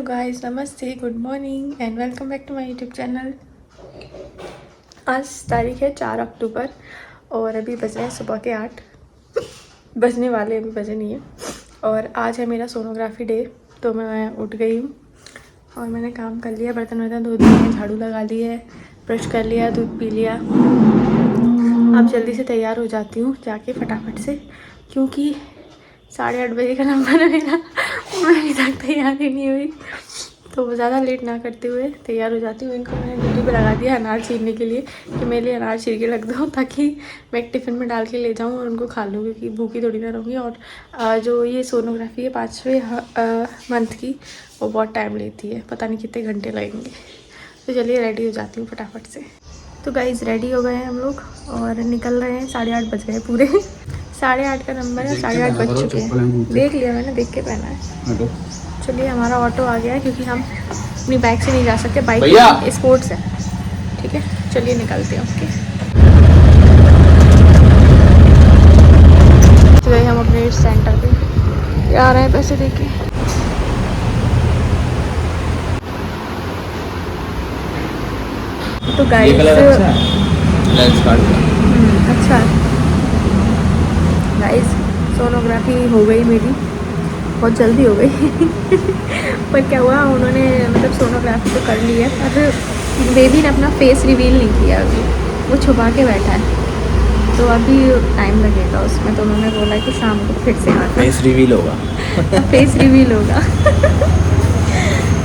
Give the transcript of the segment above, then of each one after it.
Guys, नमस्ते, good morning and welcome back to my YouTube channel. आज तारीख है 4 अक्टूबर और अभी बज रहे हैं सुबह के 8 बजने वाले, अभी बजे नहीं है। और आज है मेरा सोनोग्राफी डे। तो मैं उठ गई हूँ और मैंने काम कर लिया, बर्तन वर्तन धो दिए, झाड़ू लगा ली है, ब्रश कर लिया, दूध पी लिया। अब जल्दी से तैयार हो जाती हूँ जाके फटाफट से, क्योंकि 8:30 बजे का नंबर है मेरा। मैं अभी तक तैयार ही नहीं हुई, तो ज़्यादा लेट ना करते हुए तैयार हो जाती हूँ। इनको मैंने ड्यूटी पर लगा दिया अनार छीलने के लिए, कि मेरे लिए अनार छील के रख दो ताकि मैं एक टिफ़िन में डाल के ले जाऊँ और उनको खा लूँ, क्योंकि भूखी थोड़ी ना रहूँगी। और जो ये सोनोग्राफी है 5वें मंथ की, वो बहुत टाइम लेती है, पता नहीं कितने घंटे लगेंगे। तो चलिए रेडी हो जाती हूँ फटाफट से। तो गाइज़ रेडी हो गए हैं हम लोग और निकल रहे हैं। 8:30 बज गए पूरे। 8:30 का नंबर है, 8:30 बज चुके हैं। देख लिया मैंने, देख के पहना है। चलिए हमारा ऑटो आ गया है, क्योंकि हम अपनी बाइक से नहीं जा सकते, बाइक स्पोर्ट्स है। ठीक है, चलिए निकलते हैं। ओके, तो गए हम अपने सेंटर पे, आ रहे हैं पैसे देके। तो गाइस अच्छा गाइस, सोनोग्राफी हो गई मेरी, बहुत जल्दी हो गई। पर क्या हुआ, उन्होंने मतलब सोनोग्राफी तो कर ली है, पर बेबी ने अपना फेस रिवील नहीं किया अभी, वो छुपा के बैठा है, तो अभी टाइम लगेगा उसमें। तो उन्होंने बोला कि शाम को फिर से आना, फेस रिवील होगा। फेस रिवील होगा।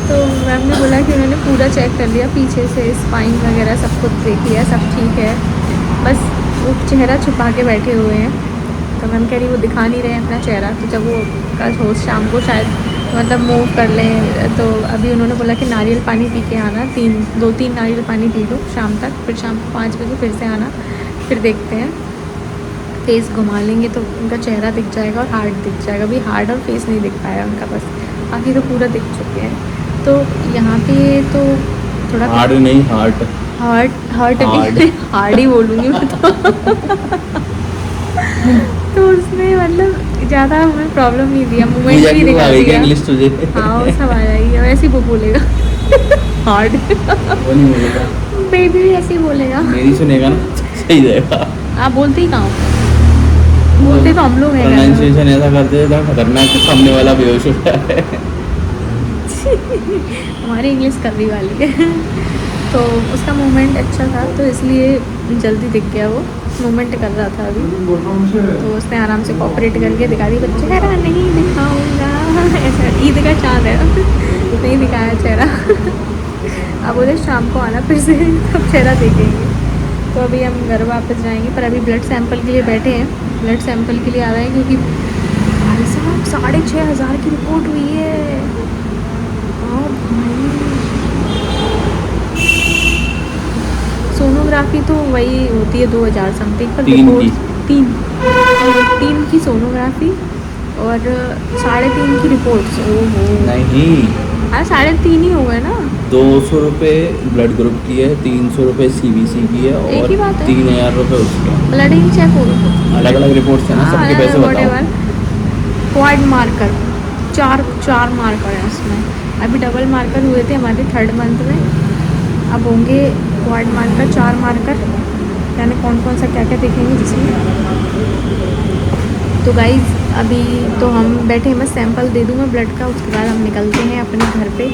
तो मैम ने बोला कि उन्होंने पूरा चेक कर लिया, पीछे से स्पाइन वगैरह सब कुछ देख लिया, सब ठीक है, बस वो चेहरा छुपा के बैठे हुए हैं। तो मैम कह रही वो दिखा नहीं रहे हैं अपना चेहरा, तो जब वो कल हो शाम को शायद मतलब मूव कर लें। तो अभी उन्होंने बोला कि नारियल पानी पी के आना, 2-3 नारियल पानी पी लो शाम तक, फिर शाम को 5 बजे फिर से आना, फिर देखते हैं। फेस घुमा लेंगे तो उनका चेहरा दिख जाएगा और हार्ट दिख जाएगा। अभी हार्ट और फेस नहीं दिख पाया उनका, बस बाकी तो पूरा दिख चुके हैं। तो यहाँ पे तो थोड़ा हार्ड नहीं, हार्ट हार्ड ही बोलूँगी मैं तो उसने मतलब ज़्यादा हमें प्रॉब्लम नहीं दिया, मूवमेंट भी दिखा दिया। इंग्लिश तुझे हाँ वो सब आ जाएगी, वैसे ही वो बोलेगा। हार्ड वो नहीं बोलेगा, बेबी भी ऐसे ही बोलेगा। मेरी सुनेगा ना, सही जाएगा। आप बोलते ही कहाँ हो? बोलते तो हम लोग हैं। प्रोनाउंसिएशन ऐसा करते थे खतरनाक कि सामने वाला बेहोश हो जाए। हमारी इंग्लिश करने वाली है। तो उसका मूवमेंट अच्छा था, तो इसलिए जल्दी दिख गया। वो मूवमेंट कर रहा था अभी, तो उसने आराम से कोऑपरेट करके दिखा दी। बच्चे चेहरा नहीं दिखाऊंगा, ऐसा ईद का चाँद है, नहीं दिखाया चेहरा। अब बोले शाम को आना फिर से, तब चेहरा देखेंगे। तो अभी हम घर वापस जाएंगे, पर अभी ब्लड सैंपल के लिए बैठे हैं। ब्लड सैंपल के लिए आ रहे हैं, क्योंकि भाई साहब 6,500 की रिपोर्ट हुई है। और भाई सोनोग्राफी तो वही होती है 2,000 समथिंग, पर रिपोर्ट 3 की सोनोग्राफी और 3.5 की रिपोर्ट्स। ओहो नहीं, हाँ 3.5 ही हो गए ना। 200 रुपये ब्लड ग्रुप की है, 300 रुपये CBC की है, एक ही और बात है। 3,000 रुपये उसके। ब्लड ही चेक हो गया, अलग अलग रिपोर्ट्स है ना, सबके पैसे बताओ। क्वाड मार्कर 4 मार्कर हैं उसमें। अभी डबल मार्कर हुए थे हमारे 3rd मंथ में, अब होंगे क्वाड मार्कर 4 मार्कर, यानी कौन कौन सा क्या क्या देखेंगे जिसमें। तो गाइज अभी तो हम बैठे हैं, मैं सैंपल दे दूँगा ब्लड का, उसके बाद हम निकलते हैं अपने घर पे।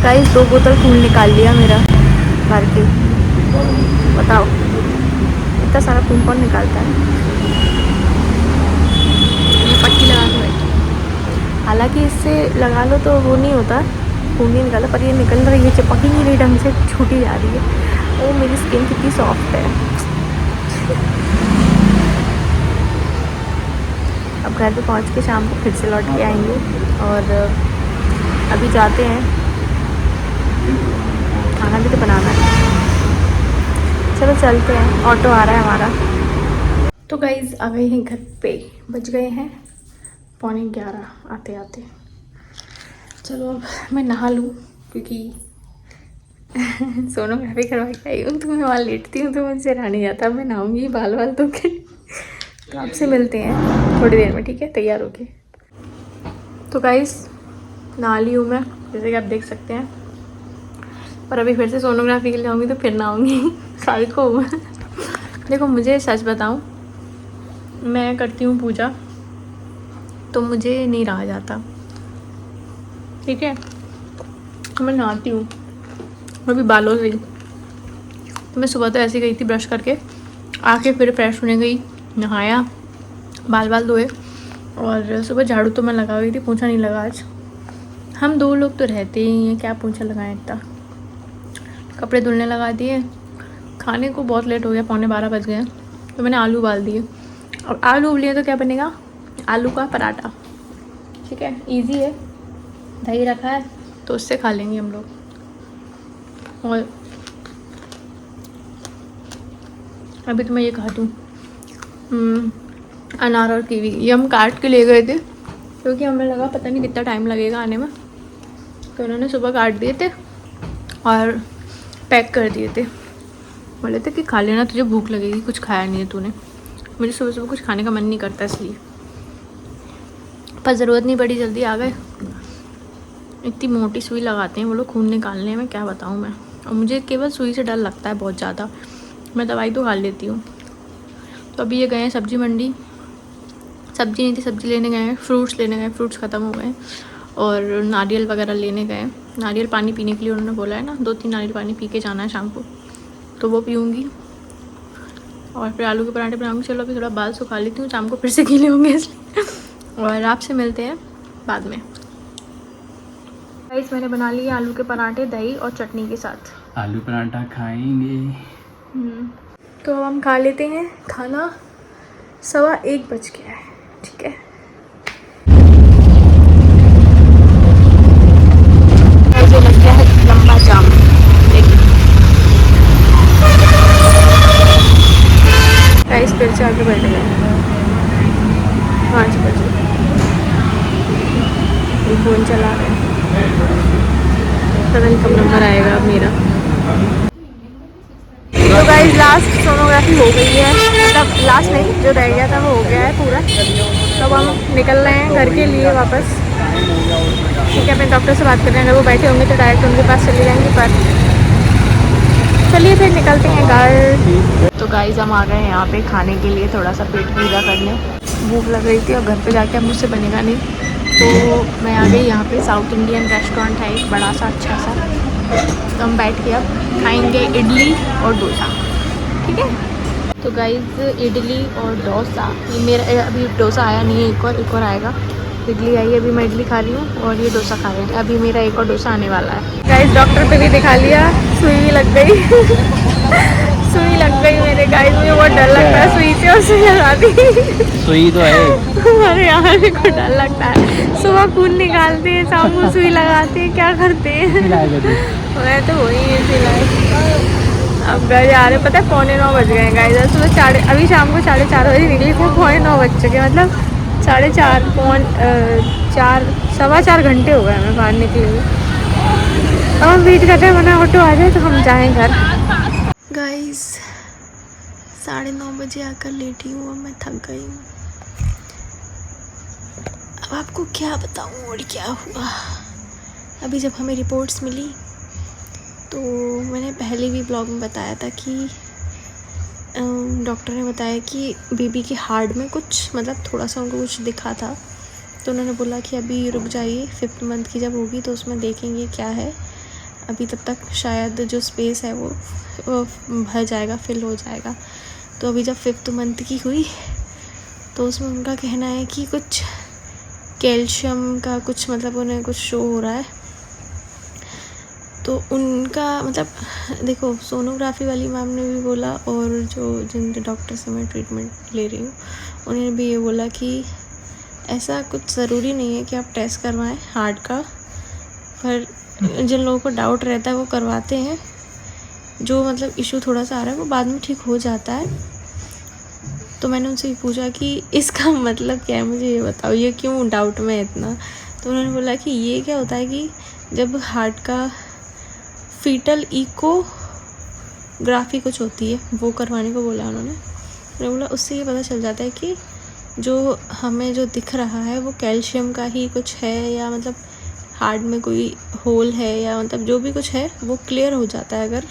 गाइस 2 बोतल खून निकाल लिया मेरा भर के, बताओ इतना सारा खून कौन निकालता है। ये पट्टी लगा के बैठी, हालांकि इससे लगा लो तो वो नहीं होता, खून नहीं निकाला, पर ये निकल रही है, चिपक ही नहीं रही ढंग से, छूटी जा रही है। वो मेरी स्किन कितनी सॉफ्ट है। अब घर पे पहुंच के शाम को फिर से लौट के आएंगे और अभी जाते हैं, खाना भी तो बनाना है। चलो चलते हैं, ऑटो आ रहा है हमारा। तो गाइज आ गए हैं घर पे, बज गए हैं 11:15 आते आते। चलो अब मैं नहा लूँ क्योंकि सोनोग्राफी करवा के आई हूँ, तो मैं वहाँ लेटती हूँ तो मुझसे रहा नहीं जाता। मैं नहाऊंगी बाल वाल धो के। तो आपसे मिलते हैं थोड़ी देर में, ठीक है, तैयार होके। तो गाइज नहा ली हूँ मैं, जैसे कि आप देख सकते हैं, पर अभी फिर से सोनोग्राफी के लिए आऊँगी तो फिर नहाऊंगी। कल को देखो, मुझे सच बताऊँ, मैं करती हूँ पूजा तो मुझे नहीं रहा जाता, ठीक है। मैं नहाती हूँ, अभी बालों से, तो मैं सुबह तो ऐसे गई थी ब्रश करके, आके फिर फ्रेश होने गई, नहाया, बाल धोए, और सुबह झाड़ू तो मैं लगा गई थी, पोंछा नहीं लगा आज। हम 2 लोग तो रहते ही हैं, क्या पोंछा लगाएं इतना। कपड़े धुलने लगा दिए, खाने को बहुत लेट हो गया, 11:15 बज गए, तो मैंने आलू उबाल दिए। अब आलू उबलिए तो क्या बनेगा, आलू का पराठा, ठीक है, इजी है। दही रखा है तो उससे खा लेंगे हम लोग। और अभी तो मैं ये खा दूँ अनार और कीवी, ये हम काट के ले गए थे क्योंकि हमें लगा पता नहीं कितना टाइम लगेगा आने में, तो उन्होंने सुबह काट दिए थे और पैक कर दिए थे। बोले थे कि खा लेना, तुझे भूख लगेगी, कुछ खाया नहीं है तूने। मुझे सुबह सुबह कुछ खाने का मन नहीं करता इसलिए, पर ज़रूरत नहीं पड़ी, जल्दी आ गए। इतनी मोटी सुई लगाते हैं वो लोग खून निकालने में, क्या बताऊँ मैं। और मुझे केवल सुई से डर लगता है बहुत ज़्यादा, मैं दवाई तो खा लेती हूँ। तो अभी ये गए हैं सब्जी मंडी, सब्जी नहीं थी, सब्जी लेने गए हैं, फ्रूट्स लेने गए, फ्रूट्स ख़त्म हो गए, और नारियल वगैरह लेने गए। नारियल पानी पीने के लिए उन्होंने बोला है ना, 2-3 नारियल पानी पी के जाना है शाम को, तो वो पीऊँगी और फिर आलू के पराठे बनाऊँगी। चलो अभी थोड़ा बाल सुखा लेती हूँ, शाम को फिर से गीले होंगे इसलिए। और आपसे मिलते हैं बाद में। गाइस मैंने बना लिए आलू के पराठे दही और चटनी के साथ। आलू पराठा खाएंगे। तो अब हम खा लेते हैं खाना। 1:15 बज गया है, ठीक है। जो लग गया है लंबा जाम, गाइस फिर से आगे बैठ गए 5 बजे, फ़ोन चला रहे हैं, पता नहीं कब नंबर आएगा अब मेरा। तो गाइस लास्ट सोनोग्राफी हो गई है, मतलब लास्ट नहीं, जो रह गया था वो हो गया है पूरा। तो अब हम निकल रहे हैं घर के लिए वापस, ठीक है। अपने डॉक्टर से बात कर रहे हैं, अगर वो बैठे होंगे तो डायरेक्ट उनके पास चले जाएंगे, पर चलिए फिर निकलते हैं घर। तो गाइस हम आ गए हैं यहाँ पे खाने के लिए, थोड़ा सा पेट पूजा करने, भूख लग रही थी और घर पे जाके अब मुझसे बनेगा नहीं, तो मैं आ गई यहाँ पे। साउथ इंडियन रेस्टोरेंट है एक बड़ा सा अच्छा सा, तो हम बैठ के अब खाएंगे इडली और डोसा, ठीक है। तो गाइस इडली और डोसा, ये मेरा अभी डोसा आया नहीं है, एक और आएगा। इडली आई है, अभी मैं इडली खा रही हूँ और ये डोसा खा रहे हैं, अभी मेरा एक और डोसा आने वाला है। गाइस डॉक्टर पे भी दिखा लिया, सुई भी लग गई। सुई लग गई मेरे गाइस, मुझे बहुत डर लगता है सुई से, और सुई लगा दी। सुई तो है, अरे यार मेरे को डर लगता है, सुबह खून निकालते हैं, शाम को सुई लगाते हैं, क्या करते हैं। मैं तो वही है सिलाई। अब घर जा रहे, पता है 9:15 बज गए हैं गाइस, सुबह अभी शाम को 4:30 बजे निकली थी, 9:15 बज चुके, मतलब 4:30 4 घंटे हो गए हमें बाहर निकले हुए। अब हम वेट कर रहे हैं, वरना ऑटो आ जाए तो हम जाएँ घर। गाइस 9:30 बजे आकर लेटी हूँ, अब मैं थक गई हूँ। अब आपको क्या बताऊँ और क्या हुआ। अभी जब हमें रिपोर्ट्स मिली तो मैंने पहले भी ब्लॉग में बताया था कि डॉक्टर ने बताया कि बेबी के हार्ट में कुछ, मतलब थोड़ा सा उनको कुछ दिखा था, तो उन्होंने बोला कि अभी रुक जाइए, 5th मंथ की जब होगी तो उसमें देखेंगे क्या है। अभी तब तक शायद जो स्पेस है वो भर जाएगा, फिल हो जाएगा। तो अभी जब 5th मंथ की हुई तो उसमें उनका कहना है कि कुछ कैल्शियम का कुछ, मतलब उन्हें कुछ शो हो रहा है, तो उनका मतलब देखो, सोनोग्राफी वाली मैम ने भी बोला और जो जिन डॉक्टर से मैं ट्रीटमेंट ले रही हूँ उन्होंने भी ये बोला कि ऐसा कुछ ज़रूरी नहीं है कि आप टेस्ट करवाएं हार्ट का, पर जिन लोगों को डाउट रहता है वो करवाते हैं। जो मतलब इशू थोड़ा सा आ रहा है वो बाद में ठीक हो जाता है। तो मैंने उनसे पूछा कि इसका मतलब क्या है, मुझे ये बताओ, ये क्यों डाउट में है इतना। तो उन्होंने बोला कि ये क्या होता है कि जब हार्ट का फीटल इकोग्राफी कुछ होती है वो करवाने को बोला उन्होंने बोला उससे ये पता चल जाता है कि जो हमें जो दिख रहा है वो कैल्शियम का ही कुछ है या मतलब हार्ट में कोई होल है या मतलब जो भी कुछ है वो क्लियर हो जाता है अगर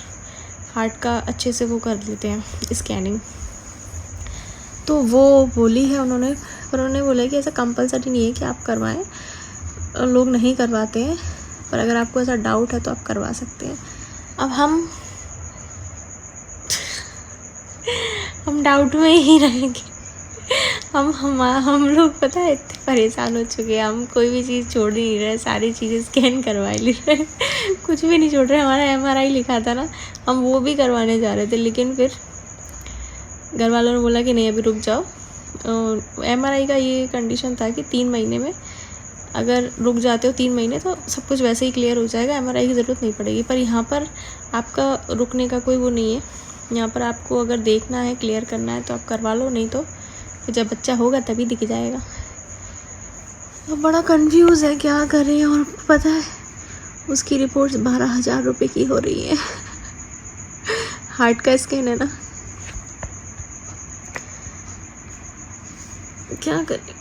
हार्ट का अच्छे से वो कर लेते हैं स्कैनिंग। तो वो बोली है उन्होंने, पर उन्होंने बोला कि ऐसा कंपलसरी नहीं है कि आप करवाएं, लोग नहीं करवाते हैं, पर अगर आपको ऐसा डाउट है तो आप करवा सकते हैं। अब हम डाउट में ही रहेंगे। हम लोग पता है इतने परेशान हो चुके हैं, हम कोई भी चीज़ छोड़ ही नहीं रहे, सारी चीज़ें स्कैन करवा ले रहे हैं, कुछ भी नहीं छोड़ रहे। हमारा MRI लिखा था ना, हम वो भी करवाने जा रहे थे, लेकिन फिर घर वालों ने बोला कि नहीं अभी रुक जाओ। MRI का ये कंडीशन था कि 3 महीने में अगर रुक जाते हो 3 महीने तो सब कुछ वैसे ही क्लियर हो जाएगा, MRI की ज़रूरत नहीं पड़ेगी। पर यहाँ पर आपका रुकने का कोई वो नहीं है, यहाँ पर आपको अगर देखना है क्लियर करना है तो आप करवा लो, नहीं तो फिर जब बच्चा होगा तभी दिख जाएगा। तो बड़ा कंफ्यूज है क्या करें। और पता है उसकी रिपोर्ट्स 12,000 रुपये की हो रही है। हार्ट का स्कैन है ना, क्या करें,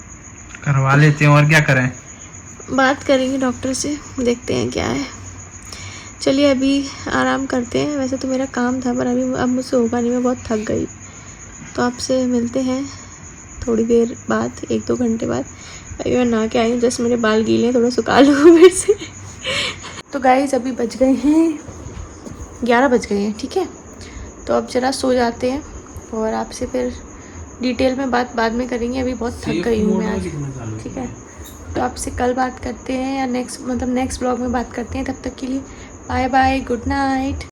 करवा लेते हैं और क्या करें। बात करेंगे डॉक्टर से, देखते हैं क्या है। चलिए अभी आराम करते हैं। वैसे तो मेरा काम था पर अब मुझसे होगा नहीं, मैं बहुत थक गई। तो आपसे मिलते हैं थोड़ी देर बाद, 1-2 घंटे बाद। अभी मैं नहा के आई हूँ, जस्ट मेरे बाल गीले हैं, थोड़ा सुखा लूँ फिर से। तो गाइस अभी बज गए हैं 11 बज गए हैं, ठीक है। तो अब जरा सो जाते हैं और आपसे फिर डिटेल में बात बाद में करेंगे। अभी बहुत थक गई हूँ मैं आज, ठीक है। तो आपसे कल बात करते हैं या नेक्स्ट ब्लॉग में बात करते हैं। तब तक के लिए बाय बाय, गुड नाइट।